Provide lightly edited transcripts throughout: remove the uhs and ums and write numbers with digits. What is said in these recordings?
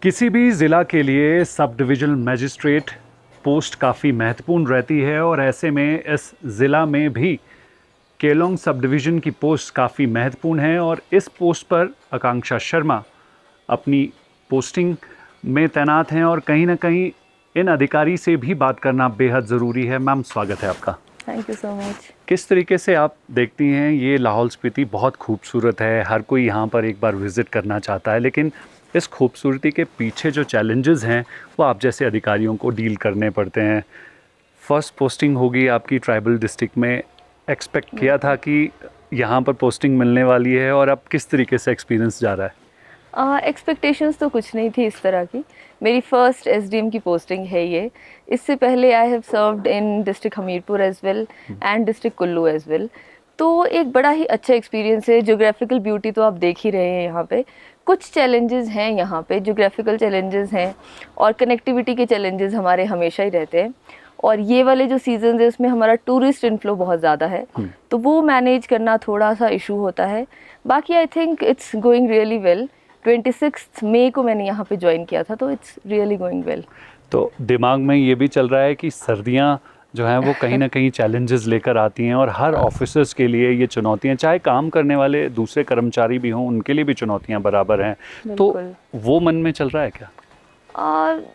किसी भी ज़िला के लिए सब डिविजनल मजिस्ट्रेट पोस्ट काफ़ी महत्वपूर्ण रहती है और ऐसे में इस ज़िला में भी केलोंग सब डिवीज़न की पोस्ट काफ़ी महत्वपूर्ण है और इस पोस्ट पर आकांक्षा शर्मा अपनी पोस्टिंग में तैनात हैं और कहीं ना कहीं इन अधिकारी से भी बात करना बेहद ज़रूरी है। मैम, स्वागत है आपका। Thank you so much. किस तरीके से आप देखती हैं ये लाहौल स्पीति बहुत खूबसूरत है, हर कोई यहाँ पर एक बार विज़िट करना चाहता है, लेकिन इस खूबसूरती के पीछे जो चैलेंजेस हैं वो आप जैसे अधिकारियों को डील करने पड़ते हैं। फर्स्ट पोस्टिंग होगी आपकी ट्राइबल डिस्ट्रिक्ट में, एक्सपेक्ट किया था कि यहाँ पर पोस्टिंग मिलने वाली है और अब किस तरीके से एक्सपीरियंस जा रहा है? एक्सपेक्टेशंस तो कुछ नहीं थी इस तरह की। मेरी फर्स्ट एसडीएम की पोस्टिंग है ये। इससे पहले I have served in district Hamirpur as well and district Kullu as well. तो एक बड़ा ही अच्छा एक्सपीरियंस है। ज्योग्राफिकल ब्यूटी तो आप देख ही रहे हैं यहाँ पे। कुछ चैलेंजेस हैं यहाँ पे, ज्योग्राफिकल चैलेंजेस हैं और कनेक्टिविटी के चैलेंजेस हमारे हमेशा ही रहते हैं। और ये वाले जो सीजन है उसमें हमारा टूरिस्ट इनफ्लो बहुत ज़्यादा है, तो वो मैनेज करना थोड़ा सा इशू होता है। बाकी I think it's going really well. 26 मई को मैंने यहाँ पे ज्वाइन किया था, तो इट्स रियली गोइंग वेल। तो दिमाग में ये भी चल रहा है कि सर्दियाँ जो हैं वो कहीं ना कहीं चैलेंजेस लेकर आती हैं और हर ऑफिसर्स के लिए ये चुनौतियाँ, चाहे काम करने वाले दूसरे कर्मचारी भी हों उनके लिए भी चुनौतियाँ बराबर हैं, तो वो मन में चल रहा है क्या?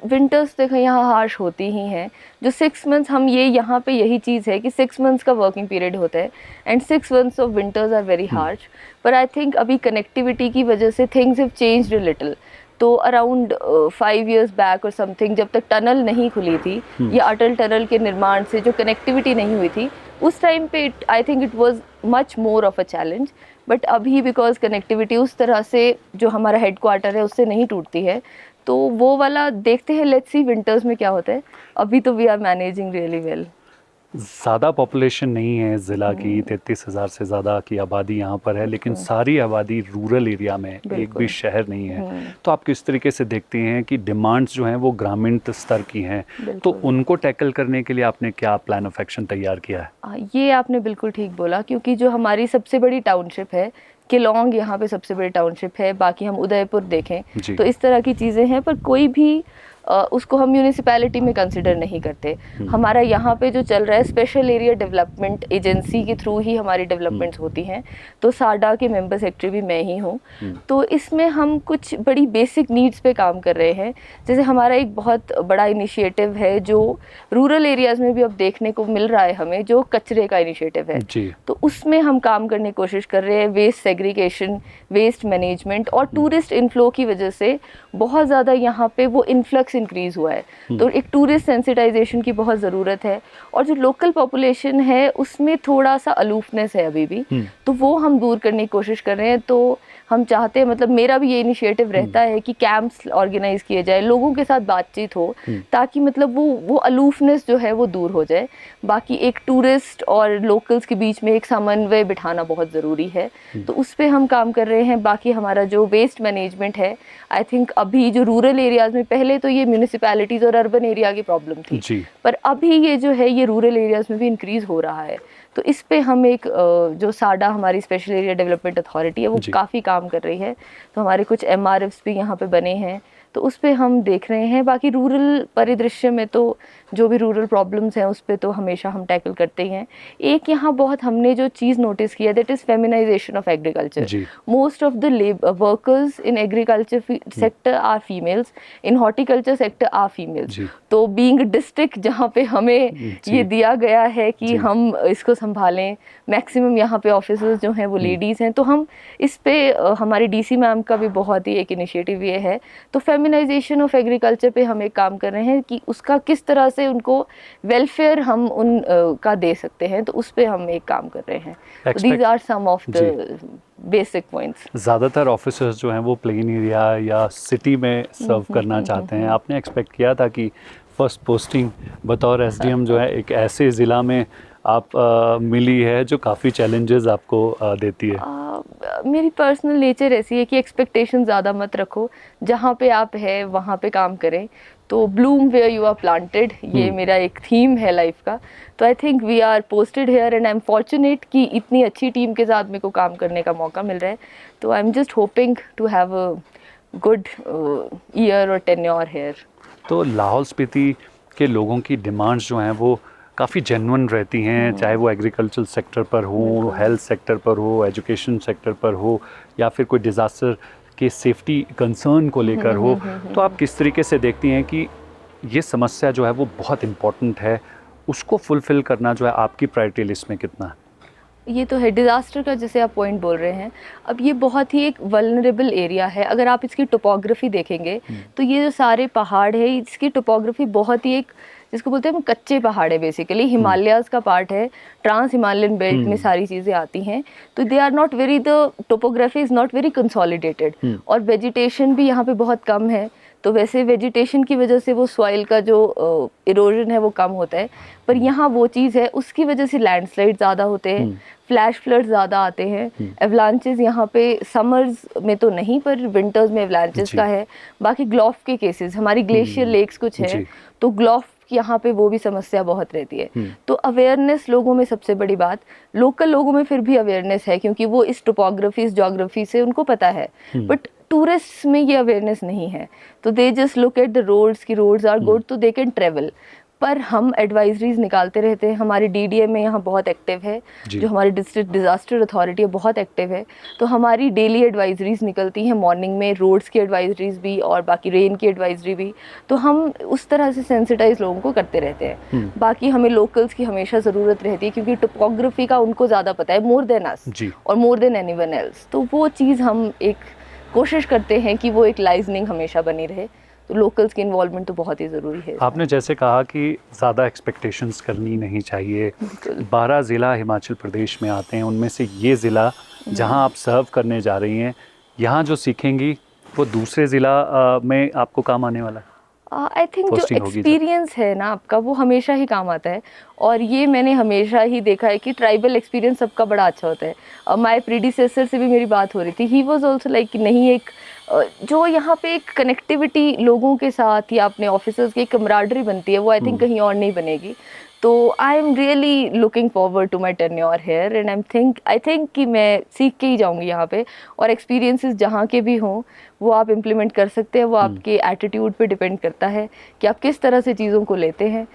विंटर्स देखो यहाँ हार्श होती ही हैं। जो 6 मंथ्स हम ये यहाँ पे यही चीज़ है कि 6 मंथ्स का वर्किंग पीरियड होता है and 6 months of winters are very harsh. पर आई थिंक अभी कनेक्टिविटी की वजह से things have changed a little. तो अराउंड 5 years बैक और समथिंग, जब तक टनल नहीं खुली थी या अटल टनल के निर्माण से जो कनेक्टिविटी नहीं हुई थी, उस टाइम पे I think it was much more of a challenge. But अभी बिकॉज कनेक्टिविटी उस तरह से जो हमारा हेड क्वार्टर है उससे नहीं टूटती है, तो वो वाला देखते हैं। लेट्स सी विंटर्स में क्या होता है। अभी तो we are managing really well. ज़्यादा पॉपुलेशन नहीं है ज़िला की, 33,000 से ज़्यादा की आबादी यहाँ पर है, लेकिन सारी आबादी रूरल एरिया में, एक भी शहर नहीं है। तो आप किस तरीके से देखती हैं कि डिमांड्स जो हैं वो ग्रामीण स्तर की हैं, तो उनको टैकल करने के लिए आपने क्या प्लान ऑफ एक्शन तैयार किया है? ये आपने बिल्कुल ठीक बोला, क्योंकि जो हमारी सबसे बड़ी टाउनशिप है केलोंग, यहाँ पे सबसे बड़ी टाउनशिप है। बाकी हम उदयपुर देखें तो इस तरह की चीज़ें हैं, पर कोई भी उसको हम म्यूनिसिपैलिटी में कंसिडर नहीं करते। हमारा यहाँ पे जो चल रहा है स्पेशल एरिया डेवलपमेंट एजेंसी के थ्रू ही हमारी डेवलपमेंट्स होती हैं। तो साडा के मेंबर सेक्रेटरी भी मैं ही हूँ। तो इसमें हम कुछ बड़ी बेसिक नीड्स पे काम कर रहे हैं। जैसे हमारा एक बहुत बड़ा इनिशिएटिव है जो रूरल एरियाज़ में भी अब देखने को मिल रहा है हमें, जो कचरे का इनिशिएटिव है। तो उसमें हम काम करने की कोशिश कर रहे हैं। वेस्ट सेग्रीगेशन, वेस्ट मैनेजमेंट और टूरिस्ट इनफ्लो की वजह से बहुत ज़्यादा यहाँ पे वो इन्फ्लक्स इंक्रीज़ हुआ है। तो एक टूरिस्ट सेंसिटाइजेशन की बहुत ज़रूरत है। और जो लोकल पॉपुलेशन है उसमें थोड़ा सा अलूफनेस है अभी भी, तो वो हम दूर करने की कोशिश कर रहे हैं। तो हम चाहते हैं, मतलब मेरा भी ये इनिशिएटिव रहता है कि कैंप्स ऑर्गेनाइज किए जाए, लोगों के साथ बातचीत हो, ताकि मतलब वो अलूफनेस जो है वो दूर हो जाए। बाकी एक टूरिस्ट और लोकल्स के बीच में एक समन्वय बिठाना बहुत ज़रूरी है, तो उस पर हम काम कर रहे हैं। बाकी हमारा जो वेस्ट मैनेजमेंट है, आई थिंक अभी जो रूरल एरियाज़ में, पहले तो ये म्यूनिसिपैलिटीज़ और अर्बन एरिया की प्रॉब्लम थी, पर अभी ये जो है ये रूरल एरियाज़ में भी इंक्रीज़ हो रहा है। तो इस पे हम एक जो साडा हमारी स्पेशल एरिया डेवलपमेंट अथॉरिटी है वो काफ़ी काम कर रही है। तो हमारे कुछ MRFs भी यहाँ पे बने हैं, तो उस पे हम देख रहे हैं। बाकी रूरल परिदृश्य में तो जो भी रूरल प्रॉब्लम्स हैं उस पे तो हमेशा हम टैकल करते ही हैं। एक यहाँ बहुत हमने जो चीज़ नोटिस किया, that is feminization of agriculture. Most of the workers in agriculture sector are females, in horticulture sector are females. तो बीइंग डिस्ट्रिक्ट जहाँ पे हमें ये दिया गया है कि हम इसको संभालें, मैक्सिमम यहाँ पे ऑफिसर्स जो हैं वो लेडीज़ हैं, तो हम इस पे हमारी DC मैम का भी बहुत ही एक इनिशिएटिव ये है। तो फेमिनाइजेशन ऑफ एग्रीकल्चर पे हम एक काम कर रहे हैं कि उसका किस तरह से उनको वेलफेयर हम उन का दे सकते हैं, तो उस पे हम एक काम कर रहे हैं। These are some of the basic points. ज़्यादातर ऑफिसर्स जो हैं वो प्लेन एरिया या सिटी में सर्व करना चाहते हैं। आपने एक्सपेक्ट किया था कि फर्स्ट पोस्टिंग बतौर SDM जो है एक ऐसे ज़िला में आप मिली है जो काफ़ी चैलेंजेस आपको देती है? मेरी पर्सनल नेचर ऐसी है कि एक्सपेक्टेशन ज़्यादा मत रखो, जहाँ पे आप है वहाँ पे काम करें। तो bloom where you are planted, ये मेरा एक थीम है लाइफ का। तो I think we are posted here and I am fortunate कि इतनी अच्छी टीम के साथ मेरे को काम करने का मौका मिल रहा है। तो I am just hoping to have a good year or tenure here. तो लाहौल स्पीति के लोगों की डिमांड्स जो हैं वो काफ़ी जेन्युइन रहती हैं, चाहे वो एग्रीकल्चरल सेक्टर पर हो, हेल्थ सेक्टर पर हो, एजुकेशन सेक्टर पर हो, या फिर कोई डिज़ास्टर के सेफ्टी कंसर्न को लेकर हो। तो आप किस तरीके से देखती हैं कि ये समस्या जो है वो बहुत इम्पोर्टेंट है, उसको फुलफ़िल करना जो है आपकी प्रायोरिटी लिस्ट में कितना है? ये तो है डिज़ास्टर का, जैसे आप पॉइंट बोल रहे हैं। अब ये बहुत ही एक वल्नरेबल एरिया है। अगर आप इसकी टोपोग्राफी देखेंगे तो ये जो सारे पहाड़ है, इसकी टोपोग्राफी बहुत ही एक, जिसको बोलते हैं हम कच्चे पहाड़ है, बेसिकली हिमालयाज़ का पार्ट है, ट्रांस हिमालयन बेल्ट में सारी चीज़ें आती हैं। तो they are not very, the topography is not very consolidated, और वेजिटेशन भी यहाँ पे बहुत कम है। तो वैसे वेजिटेशन की वजह से वो सॉइल का जो इरोजन है वो कम होता है, पर यहाँ वो चीज़ है, उसकी वजह से लैंडस्लाइड ज़्यादा होते हैं, फ्लैश फ्लड ज़्यादा आते हैं, एवलांचेस यहाँ पे समर्स में तो नहीं पर विंटर्स में एवलांचेस का है। बाकी ग्लोफ के केसेस, हमारी ग्लेशियर लेक्स कुछ है तो ग्लोफ यहाँ पे वो भी समस्या बहुत रहती है। तो अवेयरनेस लोगों में सबसे बड़ी बात, लोकल लोगों में फिर भी अवेयरनेस है क्योंकि वो इस टोपोग्राफी, इस जोग्राफी से उनको पता है, बट टूरिस्ट में ये अवेयरनेस नहीं है। तो they just look at the roads की रोड्स आर गुड तो दे कैन ट्रेवल। पर हम एडवाइजरीज निकालते रहते हैं, हमारी डीडीएम में यहाँ बहुत एक्टिव है, जो हमारी डिस्ट्रिक्ट डिज़ास्टर अथॉरिटी है बहुत एक्टिव है। तो हमारी डेली एडवाइजरीज निकलती हैं मॉर्निंग में, रोड्स की एडवाइजरीज भी और बाकी रेन की एडवाइजरी भी। तो हम उस तरह से सेंसिटाइज लोगों को करते रहते हैं। बाकी हमें लोकल्स की हमेशा ज़रूरत रहती है क्योंकि टोपोग्राफी का उनको ज़्यादा पता है, मोर देन अस और मोर देन एनीवन एल्स। तो वो चीज़ हम एक कोशिश करते हैं कि वो एक लाइजनिंग हमेशा बनी रहे। तो लोकल्स की इन्वॉल्वमेंट तो बहुत ही ज़रूरी है। आपने जैसे कहा कि ज़्यादा एक्सपेक्टेशंस करनी नहीं चाहिए। 12 ज़िला हिमाचल प्रदेश में आते हैं, उनमें से ये ज़िला जहां आप सर्व करने जा रही हैं, यहाँ जो सीखेंगी वो दूसरे ज़िला में आपको काम आने वाला है? आई थिंक जो एक्सपीरियंस है ना आपका, वो हमेशा ही काम आता है। और ये मैंने हमेशा ही देखा है कि ट्राइबल एक्सपीरियंस सबका बड़ा अच्छा होता है। माय प्रीडिसेसर से भी मेरी बात हो रही थी, ही वाज आल्सो लाइक नहीं, एक जो यहाँ पे एक कनेक्टिविटी लोगों के साथ या अपने ऑफिसर्स की कमराडरी बनती है, वो आई थिंक कहीं और नहीं बनेगी। तो I am really looking forward to my tenure here and I think कि मैं सीख के ही जाऊँगी यहाँ पे। और एक्सपीरियंसेस जहाँ के भी हों वो आप इम्प्लीमेंट कर सकते हैं। वो आपके एटीट्यूड पे डिपेंड करता है कि आप किस तरह से चीज़ों को लेते हैं।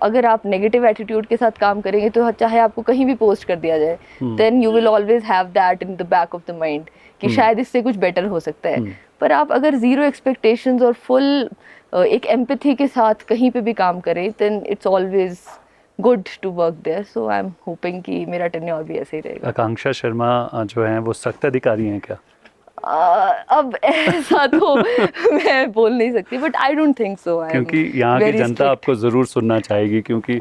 अगर आप नेगेटिव एटीट्यूड के साथ काम करेंगे तो चाहे आपको कहीं भी पोस्ट कर दिया जाए, then you will always have that in the back of the mind कि शायद इससे कुछ बेटर हो सकता है। पर आप अगर ज़ीरो एक्सपेक्टेशंस और फुल एक एम्पैथी के साथ कहीं पे भी काम करें, then it's always good to work there. So I am hoping कि मेरा टेन्योर भी ऐसे ही रहेगा। आकांक्षा शर्मा जो हैं वो सख्त अधिकारी हैं क्या? अब ऐसा तो मैं बोल नहीं सकती, but I don't think so. क्योंकि यहाँ की जनता आपको ज़रूर सुनना चाहेगी, क्योंकि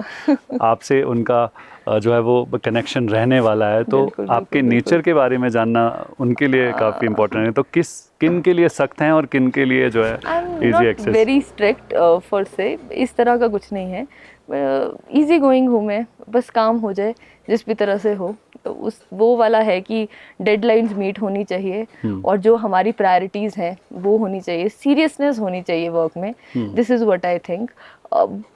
आपसे उनका जो है वो कनेक्शन रहने वाला है। तो आपके नेचर के बारे में जानना उनके लिए काफ़ी इम्पोर्टेंट है। तो किन के लिए सख्त हैं और किन के लिए जो है easy access? Very strict for से, इस तरह का कुछ नहीं है। इजी गोइंग हूँ मैं, बस काम हो जाए जिस भी तरह से हो। तो वो वाला है कि डेडलाइंस मीट होनी चाहिए और जो हमारी प्रायोरिटीज़ हैं वो होनी चाहिए, सीरियसनेस होनी चाहिए वर्क में। This is what I think.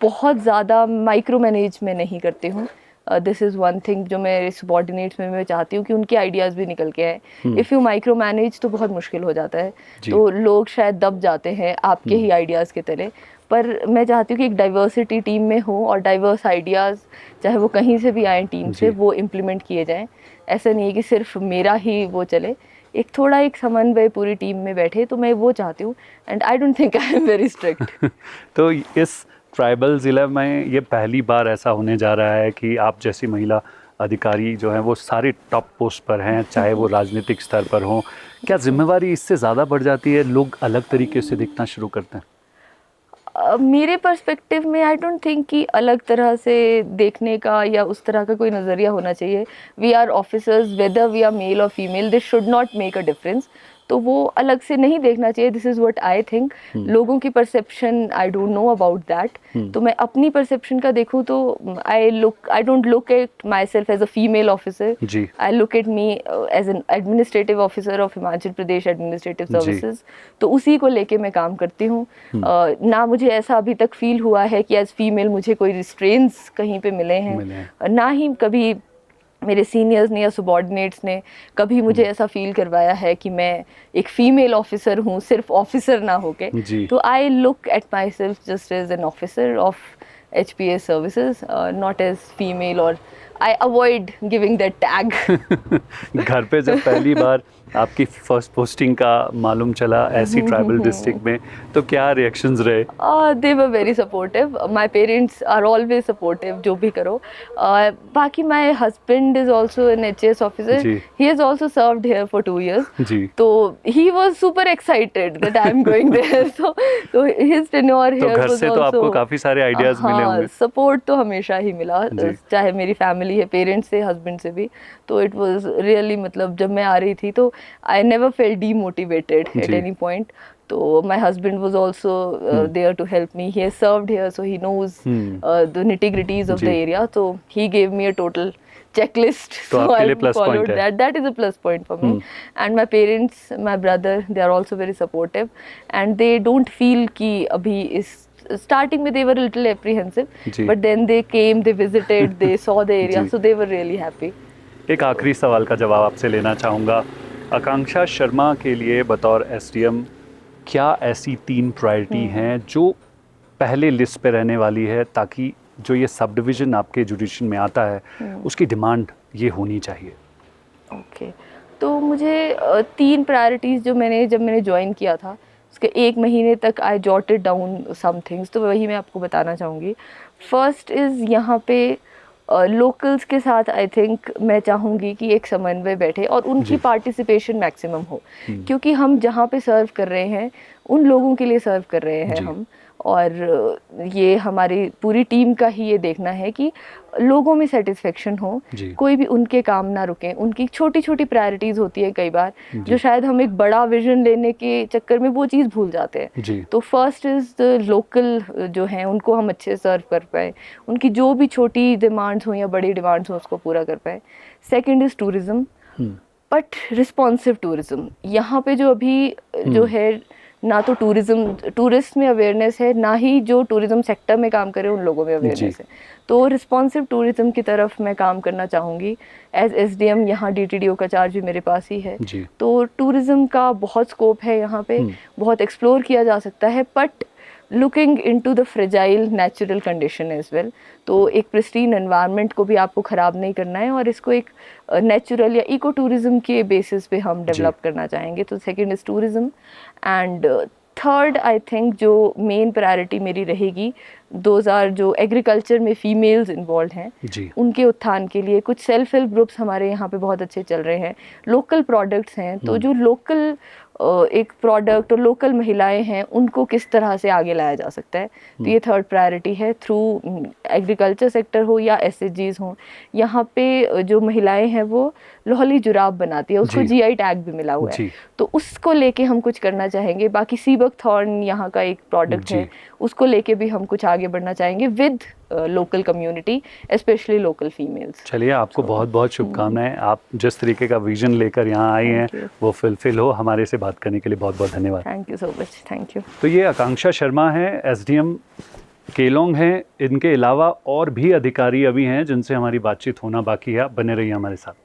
बहुत ज़्यादा माइक्रो मैनेज मैं नहीं करती हूँ। दिस इज़ वन थिंग जो मेरे सबॉर्डिनेट्स में मैं चाहती हूँ कि उनके आइडियाज़ भी निकल के आए। इफ़ यू माइक्रो मैनेज तो बहुत मुश्किल हो जाता है, तो लोग शायद दब जाते हैं आपके ही आइडियाज़ के तले। पर मैं चाहती हूँ कि एक डाइवर्सिटी टीम में हो और डाइवर्स आइडियाज़ चाहे वो कहीं से भी आए टीम से, वो इम्प्लीमेंट किए जाएं। ऐसा नहीं है कि सिर्फ मेरा ही वो चले, एक थोड़ा एक समन्वय पूरी टीम में बैठे, तो मैं वो चाहती हूँ। And I don't think I am very strict. तो इस ट्राइबल ज़िला में ये पहली बार ऐसा होने जा रहा है कि आप जैसी महिला अधिकारी जो हैं वो सारे टॉप पोस्ट पर हैं, चाहे वो राजनीतिक स्तर पर हों। क्या जिम्मेवारी इससे ज़्यादा बढ़ जाती है? लोग अलग तरीके से दिखना शुरू करते हैं? मेरे पर्सपेक्टिव में आई डोंट थिंक कि अलग तरह से देखने का या उस तरह का कोई नज़रिया होना चाहिए। We are officers, whether we are male और female, this should not make a difference. तो वो अलग से नहीं देखना चाहिए। This is what I think. लोगों की perception I don't know about that. तो मैं अपनी परसेप्शन का देखूँ तो I don't look at myself as a female officer, I look at me as an administrative officer of Himachal Pradesh administrative services. तो उसी को लेके मैं काम करती हूँ। ना मुझे ऐसा अभी तक फील हुआ है कि एज फीमेल मुझे कोई रिस्ट्रेंट्स कहीं पे मिले हैं, ना ही कभी मेरे सीनियर्स ने या सबॉर्डिनेट्स ने कभी मुझे ऐसा फील करवाया है कि मैं एक फीमेल ऑफिसर हूँ, सिर्फ ऑफिसर ना होके। तो I look at myself just as an officer of HPS services, not as female, और I avoid giving that tag. घर पे जब पहली बार आपकी फर्स्ट पोस्टिंग का मालूम चला ऐसी ट्राइबल डिस्ट्रिक्ट में, तो क्या रिएक्शंस रहे? They were very supportive, my parents are always supportive, जो भी करो। बाकी my husband is also an HAS officer, he has also served here for 2 years, तो he was super excited that I am going there, so his tenure here घर was से तो also, आपको काफी सारे आइडियाज मिले होंगे। सपोर्ट तो हमेशा ही मिला, चाहे मेरी फैमिली है, पेरेंट्स से, हस्बैंड से भी। तो इट वाज रियली, मतलब जब मैं आ रही थी तो I never felt demotivated at any point. तो my husband was also there to help me, he has served here, so he knows the nitty-gritties of the area, तो he gave me a total checklist, so I followed that is a plus point for me. And my parents, my brother, they are also very supportive, and they don't feel ki abhi is starting with they were a little apprehensive, but then they came, they visited, they saw the area, so they were really happy. एक आखिरी सवाल का जवाब आपसे लेना चाहूँगा। आकांक्षा शर्मा के लिए बतौर SDM क्या ऐसी 3 प्रायोरिटी हैं जो पहले लिस्ट पे रहने वाली है, ताकि जो ये सब डिवीज़न आपके जुडिशन में आता है उसकी डिमांड ये होनी चाहिए? ओके, तो मुझे 3 प्रायोरिटीज़ जो जब मैंने ज्वाइन किया था उसके 1 महीने तक I jotted down some things, तो वही मैं आपको बताना चाहूँगी। फर्स्ट इज़ यहाँ पे लोकल्स के साथ आई थिंक मैं चाहूँगी कि एक समन्वय बैठे और उनकी पार्टिसिपेशन मैक्सिमम हो, क्योंकि हम जहाँ पे सर्व कर रहे हैं उन लोगों के लिए सर्व कर रहे हैं हम, और ये हमारी पूरी टीम का ही ये देखना है कि लोगों में सेटिस्फेक्शन हो, कोई भी उनके काम ना रुके। उनकी छोटी छोटी प्रायोरिटीज़ होती है कई बार, जो शायद हम एक बड़ा विजन लेने के चक्कर में वो चीज़ भूल जाते हैं। तो फर्स्ट इज़ द लोकल जो हैं उनको हम अच्छे से सर्व कर पाए, उनकी जो भी छोटी डिमांड्स हो या बड़ी डिमांड्स हो उसको पूरा कर पाए। Second is tourism, but responsive tourism. यहाँ पे जो अभी जो है ना तो टूरिस्ट में अवेयरनेस है, ना ही जो टूरिज्म सेक्टर में काम करे उन लोगों में अवेयरनेस है। तो रिस्पॉन्सिव टूरिज्म की तरफ मैं काम करना चाहूँगी एज SDM। यहाँ DTDO का चार्ज भी मेरे पास ही है, तो टूरिज्म का बहुत स्कोप है यहाँ पे, बहुत एक्सप्लोर किया जा सकता है, but looking into the fragile natural condition as well. तो एक प्रिस्टीन एनवायरनमेंट को भी आपको ख़राब नहीं करना है, और इसको एक नेचुरल या इको टूरिज़्म के बेसिस पे हम डेवलप करना चाहेंगे। तो second is tourism, and third I think जो मेन प्रायोरिटी मेरी रहेगी, 2000 जो एग्रीकल्चर में फीमेल्स इन्वॉल्व हैं उनके उत्थान के लिए कुछ सेल्फ हेल्प ग्रुप्स हमारे यहाँ पे बहुत अच्छे चल रहे हैं, लोकल प्रोडक्ट्स हैं, तो जो लोकल एक प्रोडक्ट और लोकल महिलाएं हैं उनको किस तरह से आगे लाया जा सकता है। तो ये थर्ड प्रायोरिटी है, थ्रू एग्रीकल्चर सेक्टर हो या SHGs हो। यहाँ पे जो महिलाएं हैं वो लोहली जुराब बनाती है, उसको GI टैग भी मिला हुआ है, तो उसको लेके हम कुछ करना चाहेंगे। बाकी सीबक थॉर्न यहाँ का एक प्रोडक्ट है, उसको लेके भी हम कुछ आगे बढ़ना चाहेंगे with local community, specially local females. चलिए, आपको बहुत बहुत शुभकामनाएं। आप जिस तरीके का विजन लेकर यहाँ आई हैं वो फुलफिल हो। हमारे से बात करने के लिए बहुत बहुत धन्यवाद। Thank you so much. Thank you. तो ये आकांक्षा शर्मा हैं, SDM केलोंग हैं। इनके अलावा और भी अधिकारी अभी हैं जिनसे हमारी बातचीत होना बाकी है। बने रहिए हमारे साथ।